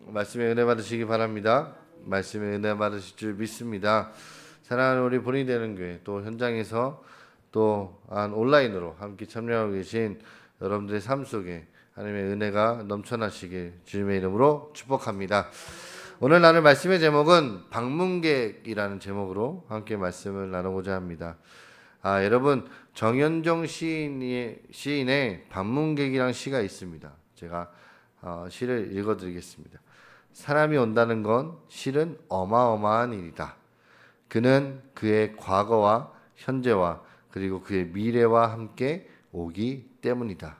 말씀에 은혜 받으시기 바랍니다. 말씀에 은혜 받으실 줄 믿습니다. 사랑하는 우리 본이 되는 교회 또 현장에서 또 온라인으로 함께 참여하고 계신 여러분들의 삶 속에 하나님의 은혜가 넘쳐나시길 주님의 이름으로 축복합니다. 오늘 나눌 말씀의 제목은 방문객이라는 제목으로 함께 말씀을 나누고자 합니다. 여러분 정현종 시인의 방문객이라는 시가 있습니다. 제가 시를 읽어드리겠습니다. 사람이 온다는 건 실은 어마어마한 일이다. 그는 그의 과거와 현재와 그리고 그의 미래와 함께 오기 때문이다.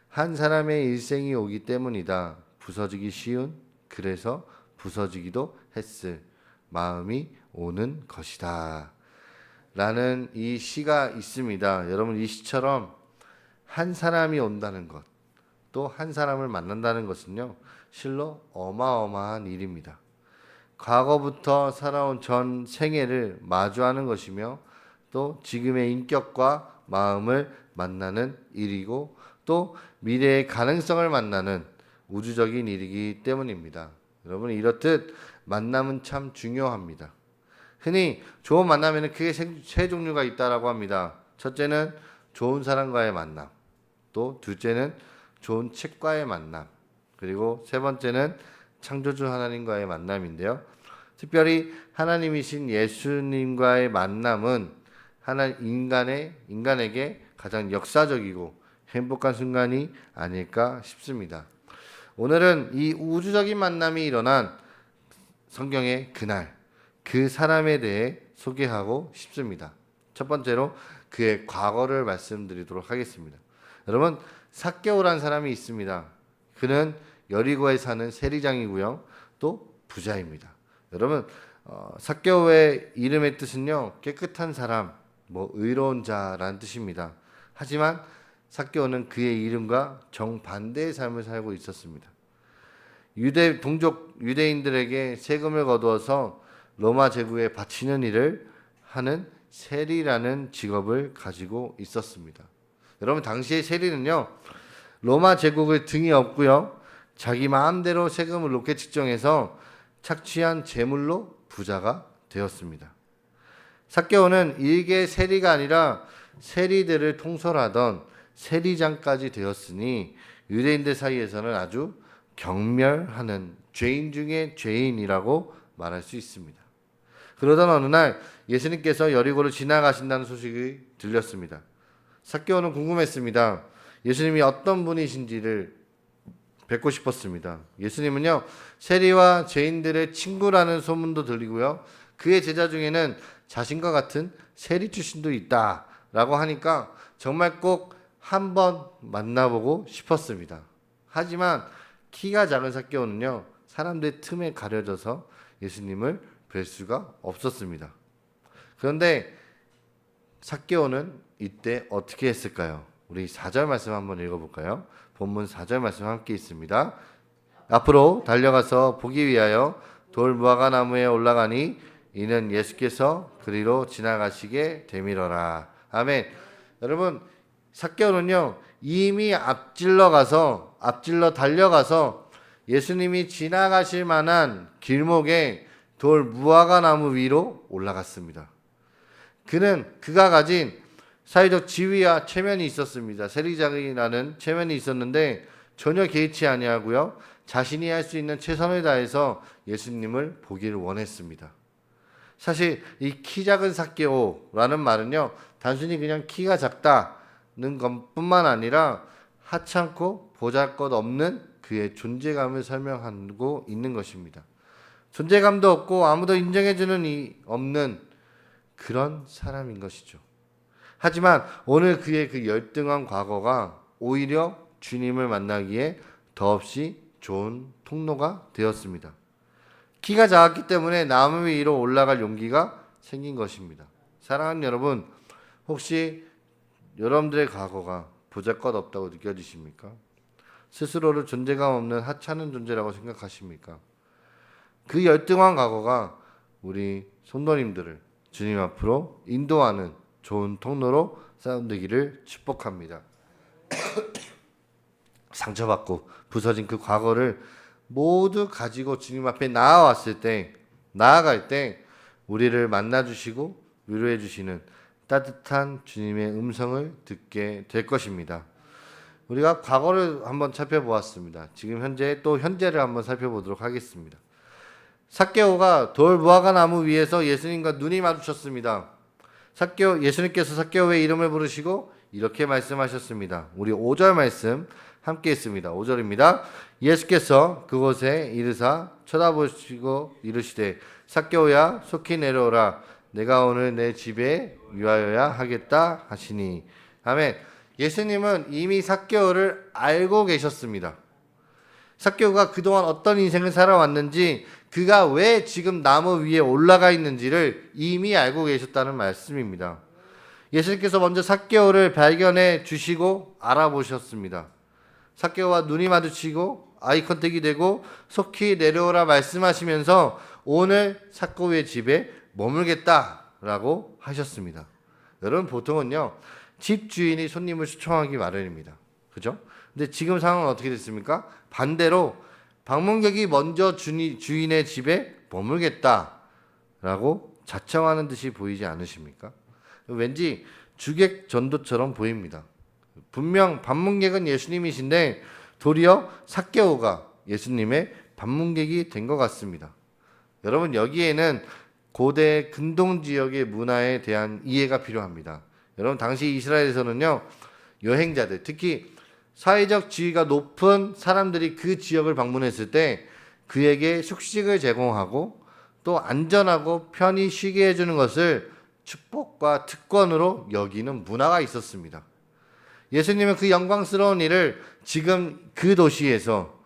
한 사람의 일생이 오기 때문이다. 부서지기 쉬운, 그래서 부서지기도 했을 마음이 오는 것이다. 라는 이 시가 있습니다. 여러분, 이 시처럼 한 사람이 온다는 것, 또 한 사람을 만난다는 것은요, 실로 어마어마한 일입니다. 과거부터 살아온 전 생애를 마주하는 것이며, 또 지금의 인격과 마음을 만나는 일이고, 또 미래의 가능성을 만나는 우주적인 일이기 때문입니다. 여러분, 이렇듯 만남은 참 중요합니다. 흔히 좋은 만남에는 크게 세 종류가 있다라고 합니다. 첫째는 좋은 사람과의 만남, 또 둘째는 좋은 책과의 만남, 그리고 세 번째는 창조주 하나님과의 만남인데요. 특별히 하나님이신 예수님과의 만남은 인간에게 가장 역사적이고 행복한 순간이 아닐까 싶습니다. 오늘은 이 우주적인 만남이 일어난 성경의 그날, 그 사람에 대해 소개하고 싶습니다. 첫 번째로 그의 과거를 말씀드리도록 하겠습니다. 여러분, 삭개오라는 사람이 있습니다. 그는 여리고에 사는 세리장이고요, 또 부자입니다. 여러분, 삭개오의 이름의 뜻은요, 깨끗한 사람, 의로운 자라는 뜻입니다. 하지만 삭개오는 그의 이름과 정반대의 삶을 살고 있었습니다. 동족 유대인들에게 세금을 거두어서 로마 제국에 바치는 일을 하는 세리라는 직업을 가지고 있었습니다. 여러분, 당시의 세리는요, 로마 제국의 등이 없고요, 자기 마음대로 세금을 높게 측정해서 착취한 재물로 부자가 되었습니다. 삭개오는 일개 세리가 아니라 세리들을 통솔하던 세리장까지 되었으니 유대인들 사이에서는 아주 경멸하는 죄인 중에 죄인이라고 말할 수 있습니다. 그러던 어느 날 예수님께서 여리고를 지나가신다는 소식이 들렸습니다. 삭개오는 궁금했습니다. 예수님이 어떤 분이신지를 뵙고 싶었습니다. 예수님은요, 세리와 죄인들의 친구라는 소문도 들리고요, 그의 제자 중에는 자신과 같은 세리 출신도 있다라고 하니까 정말 꼭 한번 만나보고 싶었습니다. 하지만 키가 작은 삭개오는요, 사람들의 틈에 가려져서 예수님을 뵐 수가 없었습니다. 그런데 삭개오는 이때 어떻게 했을까요? 우리 4절 말씀 한번 읽어볼까요? 본문 4절 말씀 함께 있습니다. 앞으로 달려가서 보기 위하여 돌 무화과 나무에 올라가니 이는 예수께서 그리로 지나가시게 되밀어라. 아멘. 여러분, 삭개오는요, 이미 앞질러 달려가서 예수님이 지나가실 만한 길목에 돌 무화과 나무 위로 올라갔습니다. 그가 가진 사회적 지위와 체면이 있었습니다. 세리장이라는 체면이 있었는데 전혀 개의치 아니하고요, 자신이 할 수 있는 최선을 다해서 예수님을 보기를 원했습니다. 사실 이 키 작은 삭개오라는 말은요, 단순히 그냥 키가 작다는 것뿐만 아니라 하찮고 보잘것없는 그의 존재감을 설명하고 있는 것입니다. 존재감도 없고 아무도 인정해주는 없는 그런 사람인 것이죠. 하지만 오늘 그의 그 열등한 과거가 오히려 주님을 만나기에 더없이 좋은 통로가 되었습니다. 키가 작았기 때문에 나무 위로 올라갈 용기가 생긴 것입니다. 사랑하는 여러분, 혹시 여러분들의 과거가 보잘것없다고 느껴지십니까? 스스로를 존재감 없는 하찮은 존재라고 생각하십니까? 그 열등한 과거가 우리 성도님들을 주님 앞으로 인도하는 좋은 통로로 사용되기를 축복합니다. 상처받고 부서진 그 과거를 모두 가지고 주님 앞에 나아갈 때 우리를 만나 주시고 위로해 주시는 따뜻한 주님의 음성을 듣게 될 것입니다. 우리가 과거를 한번 살펴보았습니다. 지금 현재 또 현재를 한번 살펴보도록 하겠습니다. 삭개오가 돌 무화과 나무 위에서 예수님과 눈이 마주쳤습니다. 예수님께서 삭개오의 이름을 부르시고 이렇게 말씀하셨습니다. 우리 5절 말씀 함께 있습니다. 5절입니다. 예수께서 그곳에 이르사 쳐다보시고 이르시되 삭개오야 속히 내려오라 내가 오늘 내 집에 유하여야 하겠다 하시니. 아멘. 예수님은 이미 삭개오를 알고 계셨습니다. 삭개오가 그동안 어떤 인생을 살아왔는지, 그가 왜 지금 나무 위에 올라가 있는지를 이미 알고 계셨다는 말씀입니다. 예수님께서 먼저 삭개오를 발견해 주시고 알아보셨습니다. 삭개오와 눈이 마주치고 아이 컨택이 되고 속히 내려오라 말씀하시면서 오늘 삭개오의 집에 머물겠다라고 하셨습니다. 여러분, 보통은요 집 주인이 손님을 초청하기 마련입니다. 그죠? 근데 지금 상황은 어떻게 됐습니까? 반대로 방문객이 먼저 주인의 집에 머물겠다라고 자청하는 듯이 보이지 않으십니까? 왠지 주객 전도처럼 보입니다. 분명 방문객은 예수님이신데 도리어 삭개오가 예수님의 방문객이 된 것 같습니다. 여러분, 여기에는 고대 근동 지역의 문화에 대한 이해가 필요합니다. 여러분, 당시 이스라엘에서는요 여행자들, 특히 사회적 지위가 높은 사람들이 그 지역을 방문했을 때 그에게 숙식을 제공하고 또 안전하고 편히 쉬게 해주는 것을 축복과 특권으로 여기는 문화가 있었습니다. 예수님은 그 영광스러운 일을 지금 그 도시에서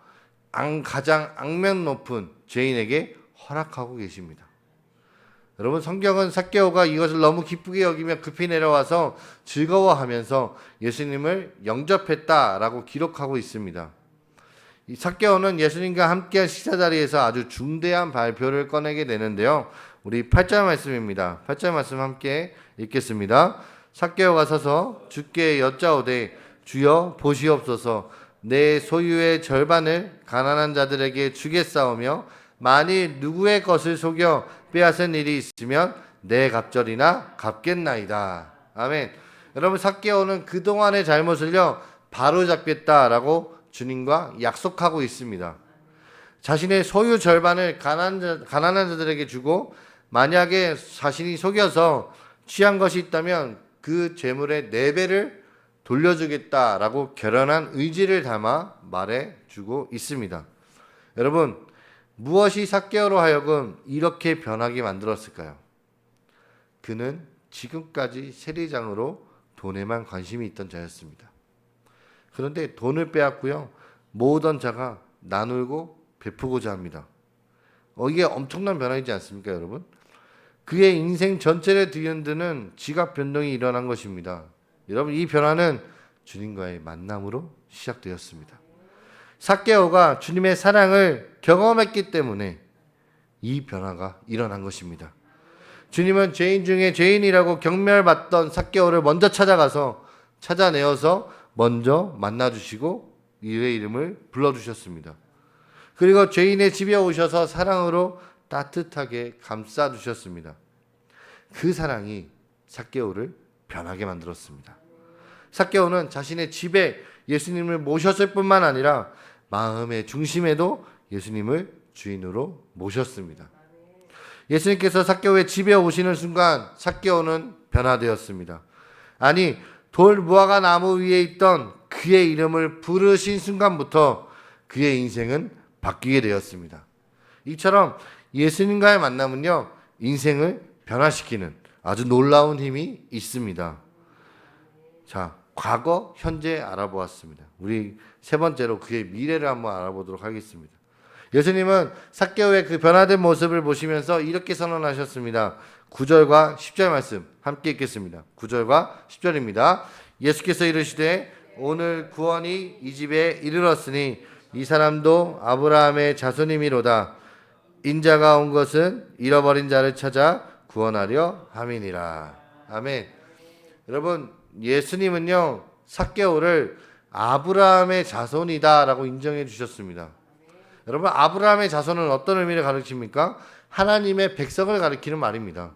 가장 악명 높은 죄인에게 허락하고 계십니다. 여러분, 성경은 삭개오가 이것을 너무 기쁘게 여기며 급히 내려와서 즐거워하면서 예수님을 영접했다라고 기록하고 있습니다. 이 삭개오는 예수님과 함께한 식사 자리에서 아주 중대한 발표를 꺼내게 되는데요. 우리 8절 말씀입니다. 8절 말씀 함께 읽겠습니다. 삭개오가 서서 주께 여짜오되 주여 보시옵소서 내 소유의 절반을 가난한 자들에게 주겠사오며 만일 누구의 것을 속여 빼앗은 일이 있으면 내 갑절이나 갚겠나이다. 아멘. 여러분, 삭개오는 그동안의 잘못을요 바로잡겠다라고 주님과 약속하고 있습니다. 자신의 소유 절반을 가난한 자들에게 주고 만약에 자신이 속여서 취한 것이 있다면 그 재물의 4배를 돌려주겠다라고 결연한 의지를 담아 말해주고 있습니다. 여러분, 무엇이 삭개오로 하여금 이렇게 변하게 만들었을까요? 그는 지금까지 세리장으로 돈에만 관심이 있던 자였습니다. 그런데 돈을 빼앗고요 모으던 자가 나누고 베푸고자 합니다. 이게 엄청난 변화이지 않습니까, 여러분? 그의 인생 전체를 뒤흔드는 지각 변동이 일어난 것입니다. 여러분, 이 변화는 주님과의 만남으로 시작되었습니다. 삭개오가 주님의 사랑을 경험했기 때문에 이 변화가 일어난 것입니다. 주님은 죄인 중에 죄인이라고 경멸받던 삭개오를 먼저 찾아내어서 먼저 만나주시고 이의 이름을 불러주셨습니다. 그리고 죄인의 집에 오셔서 사랑으로 따뜻하게 감싸주셨습니다. 그 사랑이 삭개오를 변하게 만들었습니다. 삭개오는 자신의 집에 예수님을 모셨을 뿐만 아니라 마음의 중심에도 예수님을 주인으로 모셨습니다. 예수님께서 삭개오의 집에 오시는 순간 삭개오는 변화되었습니다. 아니, 돌 무화과 나무 위에 있던 그의 이름을 부르신 순간부터 그의 인생은 바뀌게 되었습니다. 이처럼 예수님과의 만남은요 인생을 변화시키는 아주 놀라운 힘이 있습니다. 자, 과거, 현재 알아보았습니다. 우리 세 번째로 그의 미래를 한번 알아보도록 하겠습니다. 예수님은 삭개오의 그 변화된 모습을 보시면서 이렇게 선언하셨습니다. 9절과 10절 말씀 함께 읽겠습니다. 9절과 10절입니다. 예수께서 이르시되 오늘 구원이 이 집에 이르렀으니 이 사람도 아브라함의 자손이미로다. 인자가 온 것은 잃어버린 자를 찾아 구원하려 함이니라. 아멘. 여러분, 예수님은요 삭개오를 아브라함의 자손이다라고 인정해 주셨습니다. 여러분, 아브라함의 자손은 어떤 의미를 가르칩니까? 하나님의 백성을 가리키는 말입니다.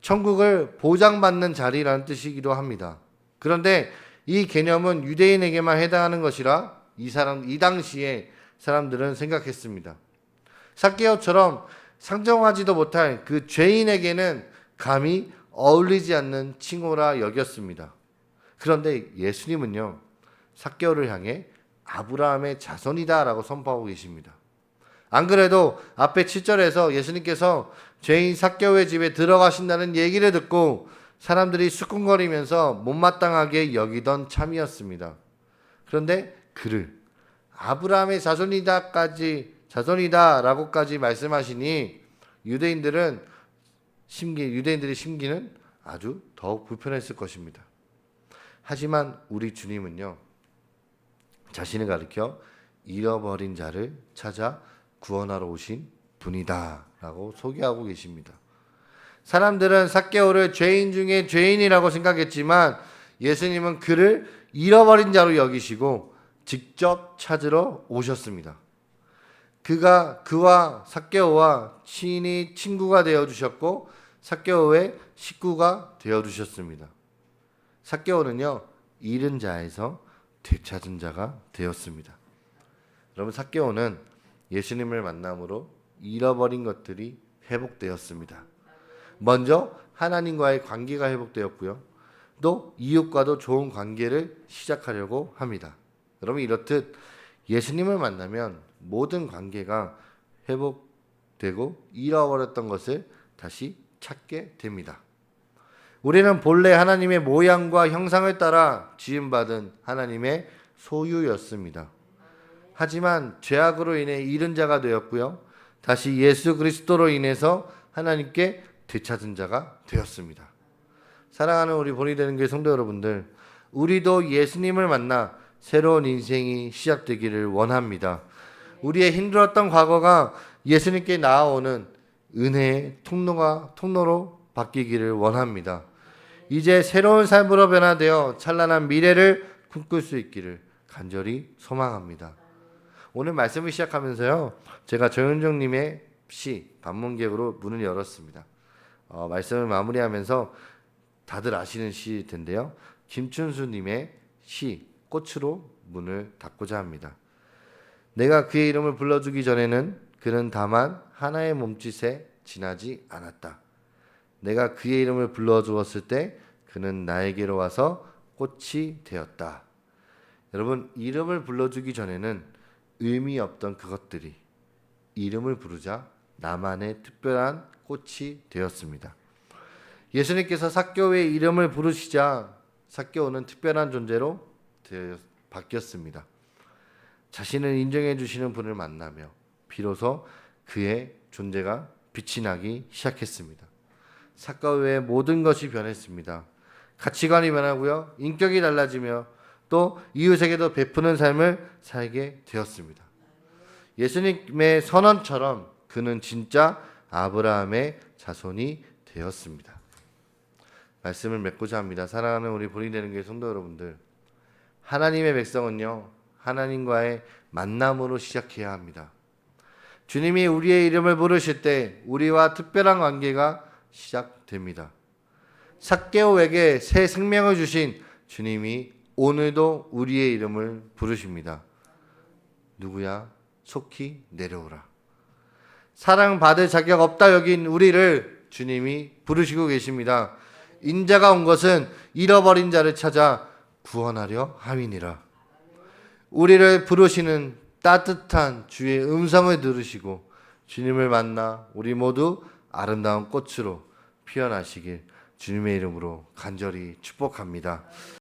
천국을 보장받는 자리라는 뜻이기도 합니다. 그런데 이 개념은 유대인에게만 해당하는 것이라 이 당시에 사람들은 생각했습니다. 삭개오처럼 상정하지도 못할 그 죄인에게는 감히 어울리지 않는 칭호라 여겼습니다. 그런데 예수님은요, 삭개오를 향해 아브라함의 자손이다라고 선포하고 계십니다. 안 그래도 앞에 7절에서 예수님께서 죄인 삭개오의 집에 들어가신다는 얘기를 듣고 사람들이 수군거리면서 못마땅하게 여기던 참이었습니다. 그런데 그를 아브라함의 자손이다라고까지 말씀하시니 유대인들의 심기는 아주 더욱 불편했을 것입니다. 하지만 우리 주님은요, 자신을 가리켜 잃어버린 자를 찾아 구원하러 오신 분이다 라고 소개하고 계십니다. 사람들은 삭개오를 죄인 중에 죄인이라고 생각했지만 예수님은 그를 잃어버린 자로 여기시고 직접 찾으러 오셨습니다. 그와 삭개오와 친히 친구가 되어주셨고 삭개오의 식구가 되어주셨습니다. 삭개오는요, 잃은 자에서 되찾은 자가 되었습니다. 여러분, 삭개오는 예수님을 만남으로 잃어버린 것들이 회복되었습니다. 먼저 하나님과의 관계가 회복되었고요. 또 이웃과도 좋은 관계를 시작하려고 합니다. 여러분, 이렇듯 예수님을 만나면 모든 관계가 회복되고 잃어버렸던 것을 다시 찾게 됩니다. 우리는 본래 하나님의 모양과 형상을 따라 지음받은 하나님의 소유였습니다. 하지만 죄악으로 인해 잃은 자가 되었고요. 다시 예수 그리스도로 인해서 하나님께 되찾은 자가 되었습니다. 사랑하는 우리 본이 되는 교회 성도 여러분들, 우리도 예수님을 만나 새로운 인생이 시작되기를 원합니다. 우리의 힘들었던 과거가 예수님께 나아오는 은혜의 통로로 바뀌기를 원합니다. 이제 새로운 삶으로 변화되어 찬란한 미래를 꿈꿀 수 있기를 간절히 소망합니다. 오늘 말씀을 시작하면서요, 제가 정윤정님의 시 반문객으로 문을 열었습니다. 말씀을 마무리하면서 다들 아시는 시일 텐데요, 김춘수님의 시 꽃으로 문을 닫고자 합니다. 내가 그의 이름을 불러주기 전에는 그는 다만 하나의 몸짓에 지나지 않았다. 내가 그의 이름을 불러주었을 때 그는 나에게로 와서 꽃이 되었다. 여러분, 이름을 불러주기 전에는 의미 없던 그것들이 이름을 부르자 나만의 특별한 꽃이 되었습니다. 예수님께서 삭개오의 이름을 부르시자 삭개오는 특별한 존재로 바뀌었습니다. 자신을 인정해 주시는 분을 만나며 비로소 그의 존재가 빛이 나기 시작했습니다. 삭개오의 모든 것이 변했습니다. 가치관이 변하고요, 인격이 달라지며 또 이웃에게도 베푸는 삶을 살게 되었습니다. 예수님의 선언처럼 그는 진짜 아브라함의 자손이 되었습니다. 말씀을 맺고자 합니다. 사랑하는 우리 본이 되는 교회 성도 여러분들, 하나님의 백성은요, 하나님과의 만남으로 시작해야 합니다. 주님이 우리의 이름을 부르실 때 우리와 특별한 관계가 시작됩니다. 삭개오에게 새 생명을 주신 주님이 오늘도 우리의 이름을 부르십니다. 누구야? 속히 내려오라. 사랑받을 자격 없다 여긴 우리를 주님이 부르시고 계십니다. 인자가 온 것은 잃어버린 자를 찾아 구원하려 함이니라. 우리를 부르시는 따뜻한 주의 음성을 들으시고 주님을 만나 우리 모두 아름다운 꽃으로 피어나시길 주님의 이름으로 간절히 축복합니다.